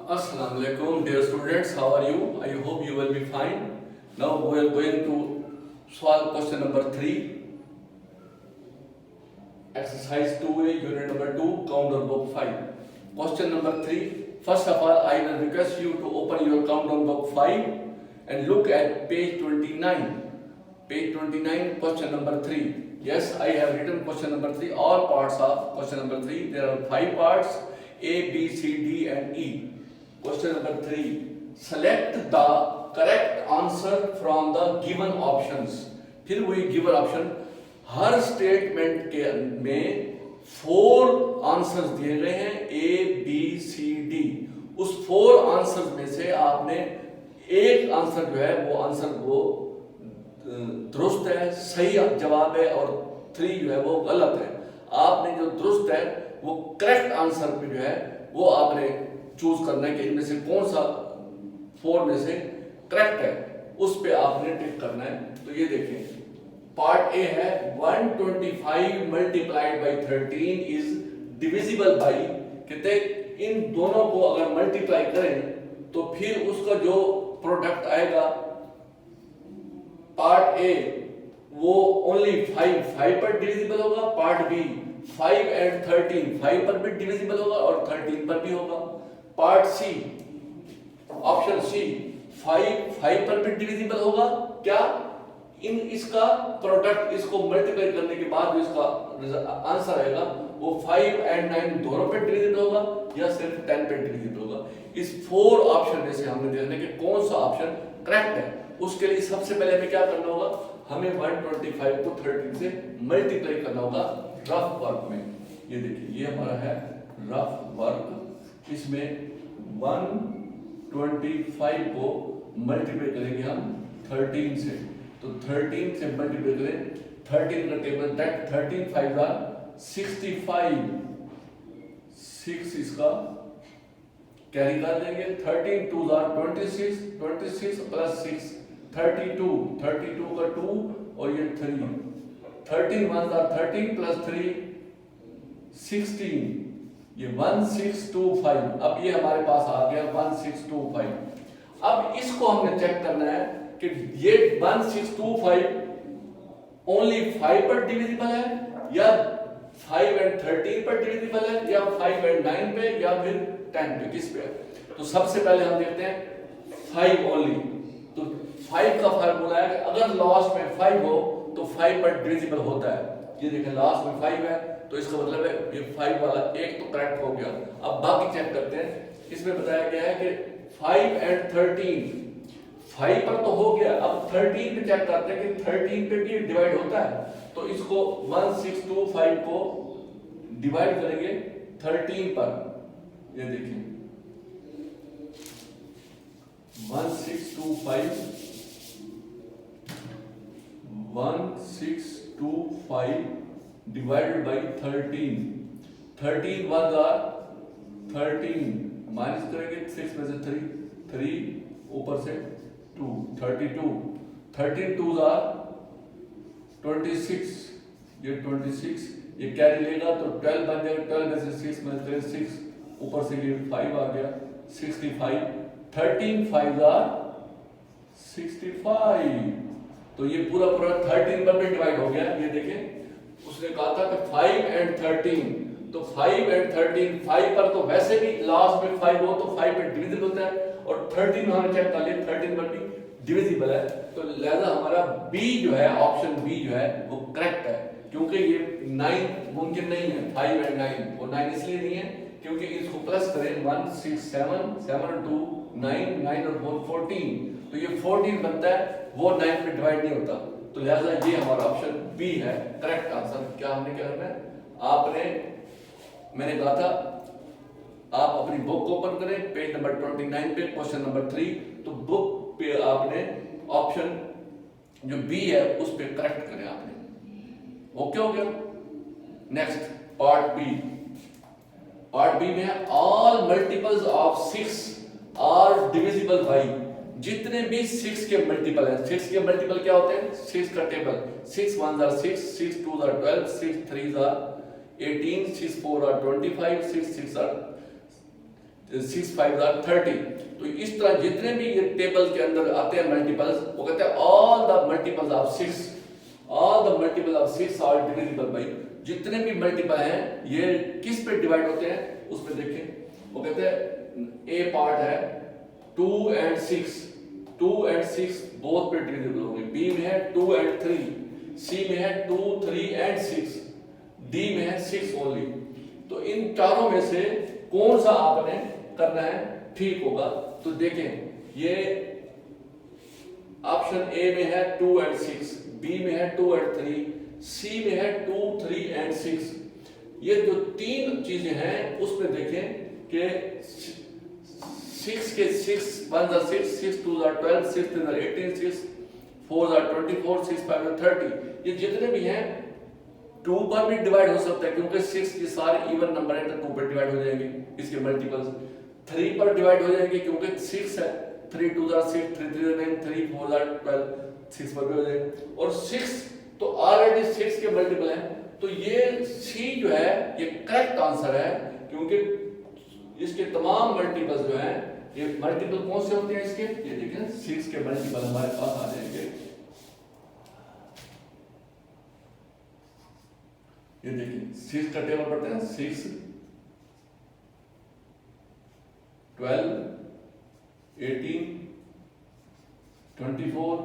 Assalamu alaikum, dear students. How are you? I hope you will be fine. Now we are going to solve question number 3. Exercise 2A, unit number 2, countdown book 5. Question number 3. First of all, I will request you to open your countdown book 5 and look at page 29. Page 29, question number 3. Yes, I have written question number 3. All parts of question number 3. There are 5 parts: A, B, C, D, and E. Question number 3. Select the correct answer from the given options. फिर वही given option, हर statement के में 4 answers दिए गए हैं, A, B, C, D. उस 4 answers में से आपने एक आंसर जो है वो आंसर वो दुरुस्त है, सही जवाब है, और 3 जो है वो गलत है. आपने जो दुरुस्त है वो करेक्ट आंसर पे जो है वो आपने चूज करना है कि इनमें से कौन सा 4 में से करेक्ट है, उस पे आपने टिक करना है. तो ये देखें, पार्ट ए है 125 multiplied by 13 is divisible by. कहते इन दोनों को अगर मल्टीप्लाई करें तो फिर उसका जो प्रोडक्ट आएगा पार्ट ए वो ओनली 5 पर डिविजिबल होगा, पार्ट बी 5 एंड 13 5 पर भी डिविजिबल होगा और 13 पर भी होगा. पार्ट सी, ऑप्शन सी 5 पर भी डिविजिबल होगा. क्या इन इसका प्रोडक्ट इसको मल्टीप्लाई करने के बाद जो इसका आंसर आएगा वो 5 एंड 9 दोनों पे डिविजिबल होगा या सिर्फ 10 पे डिविजिबल होगा. इस 4 ऑप्शन में से हमने देखना कि कौन सा ऑप्शन करेक्ट है. उसके लिए सबसे पहले हमें क्या करना होगा, हमें 125 को 13 से मल्टीप्लाई करना होगा रफ वर्क में. ये देखिए, ये हमारा है रफ वर्क. इसमें 125 को मल्टीप्लाई करेंगे हम 13 से. तो 13 से मल्टीप्लाई करें, 13 का टेबल दैट 13 5 आर 65, 6 इसका कैरी कर लेंगे. 13 2 आर 26, 26 प्लस 6 32, 32 का 2 और ये 3. 13 1 आर 13 प्लस 3 16, ये 1625. अब ये हमारे पास आ गया 1625. अब इसको हमने चेक करना है कि ये 1625 ओनली 5 पर डिविजिबल है या 5 एंड 13 पर डिविजिबल है या 5 एंड 9 पे या फिर 10 पे, किस पे. तो सबसे पहले हम देखते हैं 5 ओनली. तो 5 का फार्मूला है कि अगर लास्ट में 5 हो तो 5 पर डिविजिबल होता है. ये देखें, लास्ट में 5 है तो इसका मतलब है ये 5 वाला एक तो करेक्ट हो गया. अब बाकी चेक करते हैं. इसमें बताया गया है कि 5 एंड 13 5 पर तो हो गया. अब 13 पे चेक करते हैं कि 13 पे भी डिवाइड होता है. तो इसको 1625 को डिवाइड करेंगे 13 पर. ये देखिए 1625 डिवाइडेड बाई 13. 13 1 आर 13 माइनस करेंगे 6 में से 3 ऊपर से 2 32. 13 2 आर 26, ये 26 ये कैरी लेगा तो 12 बन जाएगा. 12 में से 6 में से 6 ऊपर से ये 5 आ गया 65. 13 5 आर 65. तो ये पूरा 13 पर भी डिवाइड हो गया. ये देखें, उसने कहा था कि 5 एंड 13, तो 5 एंड 13 5 पर तो वैसे भी लास्ट में 5 हो तो 5 पे डिविजिबल होता है और 13 हमने चेक कर लिया 13 पर भी डिविजिबल है. तो लिहाजा हमारा बी जो है, ऑप्शन बी जो है वो करेक्ट है. क्योंकि ये 9 मुमकिन नहीं है, 5 एंड 9 वो 9 इसलिए नहीं है क्योंकि इसको प्लस करें 1 6 7 7 और 2 9 9 और 4 14, तो ये 14 बनता है, वो 9 पे डिवाइड नहीं होता. तो लिहाजा ये हमारा ऑप्शन बी है करेक्ट आंसर. क्या हमने क्या करना है, आपने मैंने कहा था आप अपनी बुक को ओपन करें, पेज नंबर 29 पे क्वेश्चन नंबर 3. तो बुक पे आपने ऑप्शन जो बी है उस पे करेक्ट करें आपने. ओके हो गया. Next part B. Part B में है all multiples of 6 are divisible by. जितने भी 6 के मल्टीपल हैं, 6 के मल्टीपल क्या होते हैं, 6 का table 6 1 are 6, 6 2 are 12, 6 3 are 18, 6 4 are 25, 6 6 are 6 5 30। तो इस तरह जितने भी ये टेबल के अंदर आते हैं मल्टीपल्स, वो कहते हैं all the multiples of 6, all the multiple of 6 are divisible by. जितने भी मल्टीपल हैं ये किस पे डिवाइड होते हैं उसमें देखें। वो कहते हैं ए पार्ट है 2 and 6, 2 and 6 बोथ पे डिविजिबल होंगे। बी में है 2 and 3, सी में है 2 3 and 6, डी में है 6 ओनली। तो इन चारों में से कौन सा आपने करना है ठीक होगा। तो देखें ये ऑप्शन ए में है 2 and 6, बी में है 2 and 3, सी में है 2 3 and 6। ये जो तीन चीजें हैं उसमें देखें कि 6 के 6 1 are 6, 6 2 are 12, 6 3 are 18, 6 4 are 24, 6 5 are 30। ये जितने भी हैं 2 पर भी डिवाइड हो सकता है क्योंकि 6 की सारी इवन नंबर है तो 2 पर डिवाइड हो जाएंगे। इसके मल्टीपल्स 3 पर डिवाइड हो जाएंगे क्योंकि 6 है, 3 2 are 6, 3 3 are 9, 3 4 are 12, 6 पर भी हो जाएंगे। और 6 तो ऑलरेडी 6 के मल्टीपल है। तो ये सी जो है ये करेक्ट आंसर है क्योंकि इसके तमाम मल्टीपल्स जो हैं ये मल्टीपल कौन से होते हैं इसके, ये देखें 6 के मल्टीपल हमारे पास आ जाएंगे। ये देखिए 6 का टेबल पढ़ते हैं 6 12 18 24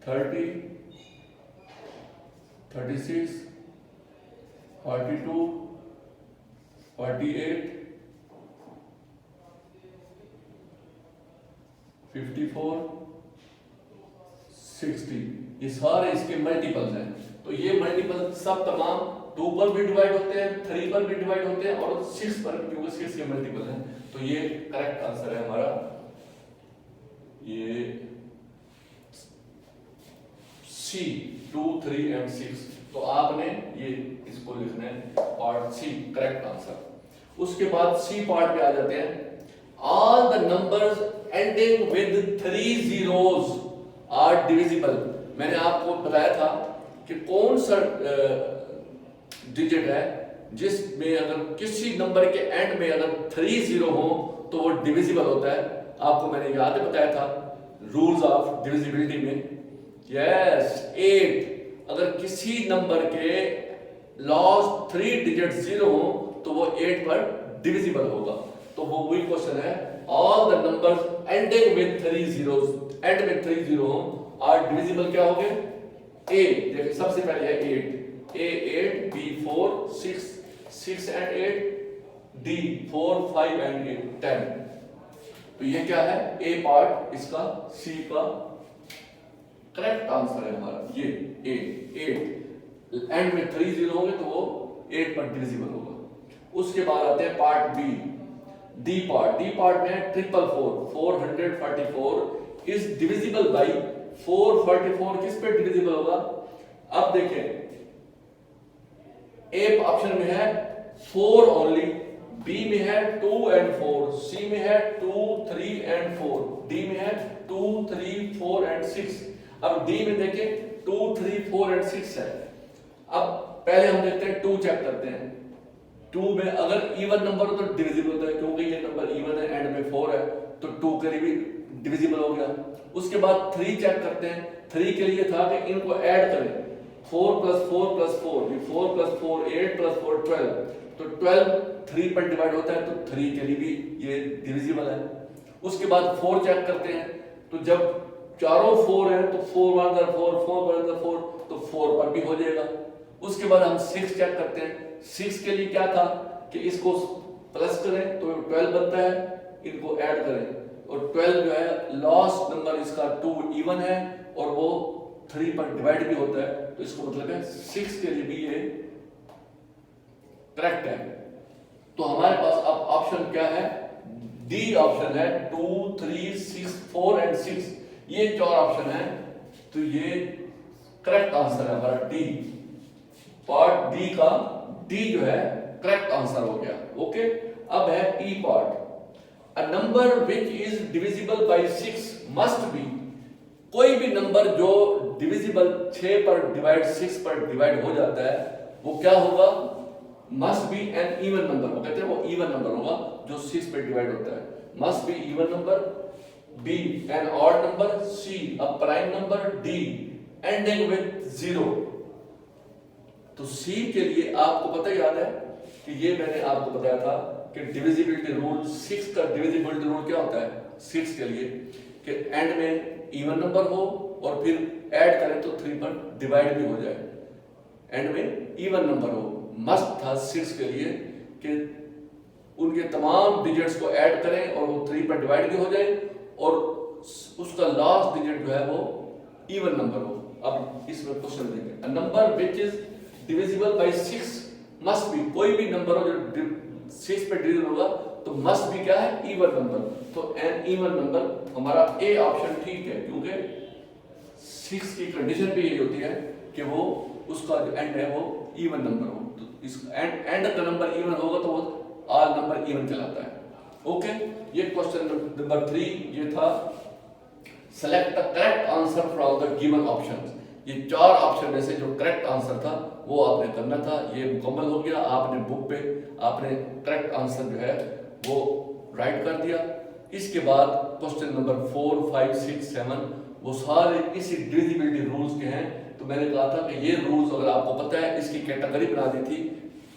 30 36 42 48 54 60। ये सारे इसके मल्टीपल्स हैं। तो ये मल्टीपल सब तमाम 2 पर भी डिवाइड होते हैं, 3 पर भी डिवाइड होते हैं और 6 पर भी, क्योंकि 6 के मल्टीपल हैं। तो ये करेक्ट आंसर है हमारा ये सी 2 3 and 6। तो आपने ये इसको लिखना है पार्ट सी करेक्ट आंसर। उसके बाद सी पार्ट पे आ जाते हैं। All the numbers ending with 3 zeros are divisible. मैंने आपको बताया था कि कौन सा डिजिट है जिसमें अगर किसी नंबर के एंड में अगर 3 0 हो तो वो डिविजिबल होता है। आपको मैंने याद बताया था रूल्स ऑफ डिविजिबिलिटी में। यस 8 अगर किसी नंबर के लास्ट 3 डिजिट 0 हो तो वो 8 पर डिविजिबल होगा। तो वो वही क्वेश्चन है all the numbers ending with 3 zeros, and में 3 0 हो आर डिविजिबल क्या हो गए ए। देखिए सबसे पहले है 8, ए 8, बी 4 6, 6 and 8, डी 4 5 and 8 10। तो ये क्या है ए पार्ट, इसका सी का करेक्ट आंसर है हमारा ये ए 8। एंड में 3 0 होंगे तो वो 8 पर डिविजिबल होगा। उसके बाद आते हैं part B D part. D part में 444 444 इज डिविजिबल बाई 444 किस पे डिविजिबल होगा। अब देखें ए ऑप्शन में है 4 ओनली, बी में है 2 and 4, सी में है 2 3 and 4, डी में है 2 3 4 and 6। अब डी में देखें 2 3 4 and 6 है। अब पहले हम देखते हैं 2 चेक करते हैं। 2 में अगर इवन नंबर हो तो डिविजिबल होता है क्योंकि ये नंबर इवन है, एंड में 4 है तो 2 के लिए भी डिविजिबल हो गया। उसके बाद 3 चेक करते हैं। 3 के लिए था कि इनको ऐड करें 4 + 4 + 4, ये 4 + 4 8 + 4 12, तो 12 3 पर डिवाइड होता है तो 3 के लिए भी ये डिविजिबल है। उसके बाद 4 चेक करते हैं तो जब चारों 4 हैं तो 4 1 are 4, 4 1 are 4 तो 4 पर भी हो जाएगा। उसके बाद हम 6 चेक करते हैं। 6 के लिए क्या था कि इसको प्लस करें तो 12 बनता है, इनको ऐड करें और 12 जो है लास्ट नंबर इसका 2 इवन है और वो 3 पर डिवाइड भी होता है तो इसको मतलब है 6 के लिए भी ये करेक्ट है। तो हमारे पास अब ऑप्शन क्या है, डी ऑप्शन है 2 3 6 4 and 6, ये 4 ऑप्शन है तो ये करेक्ट आंसर है हमारा डी। पार्ट डी का डी जो है करेक्ट आंसर हो गया। ओके अब है E part. A number which is divisible by 6 must be. कोई भी नंबर जो डिविजिबल 6 पर डिवाइड 6 पर डिवाइड हो जाता है वो क्या होगा, must be an even number, वो कहते हैं वो इवन नंबर होगा जो 6 पे डिवाइड होता है, must be even number, B an odd number, C a prime number, D ending with 0। तो सी के लिए आपको पता याद है कि ये मैंने आपको बताया था कि डिविजिबिलिटी रूल, 6 का डिविजिबिलिटी रूल क्या होता है 6 के लिए कि एंड में इवन नंबर हो और फिर ऐड करें तो 3 पर डिवाइड भी हो जाए, एंड में इवन नंबर हो। मस्ट था 6 के लिए कि उनके तमाम डिजिट्स को ऐड करें और वो 3 पर डिवाइड भी हो जाए और उसका लास्ट डिजिट जो है वो इवन नंबर हो। अब इसमें क्वेश्चन देखें, a number which is divisible by 6 must be, कोई भी नंबर हो जो 6 पे डिविजिबल होगा तो मस्ट भी क्या है इवन नंबर। तो एन इवन नंबर हमारा ए ऑप्शन ठीक है, क्योंकि 6 की कंडीशन भी यही होती है कि वो उसका जो एंड है वो इवन नंबर हो। तो इस एंड का नंबर इवन होगा तो वो ऑल नंबर इवन कहलाता है। ओके, ये क्वेश्चन नंबर 3 ये था select the correct answer from the given options. ये 4 ऑप्शन में से जो करेक्ट आंसर था वो आपने करना था। ये मुकम्मल हो गया, आपने बुक पे आपने करेक्ट आंसर जो है वो राइट कर दिया। इसके बाद क्वेश्चन नंबर 4, 5, 6, 7 वो सारे इसी डिविजिबिलिटी रूल्स के हैं। तो मैंने कहा था कि ये रूल्स अगर आपको पता है, इसकी कैटेगरी बना दी थी।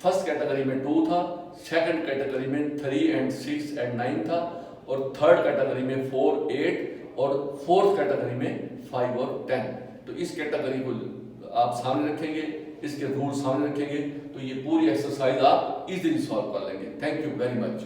फर्स्ट कैटेगरी में 2 था, सेकंड कैटेगरी में 3 एंड 6 एंड 9 था, और थर्ड कैटेगरी में 4, 8 और फोर्थ कैटेगरी में 5 और 10। तो इस कैटेगरी को आप सामने रखेंगे, इसके रूल सामने रखेंगे तो ये पूरी एक्सरसाइज आप इजीली सॉल्व कर लेंगे। Thank you very much.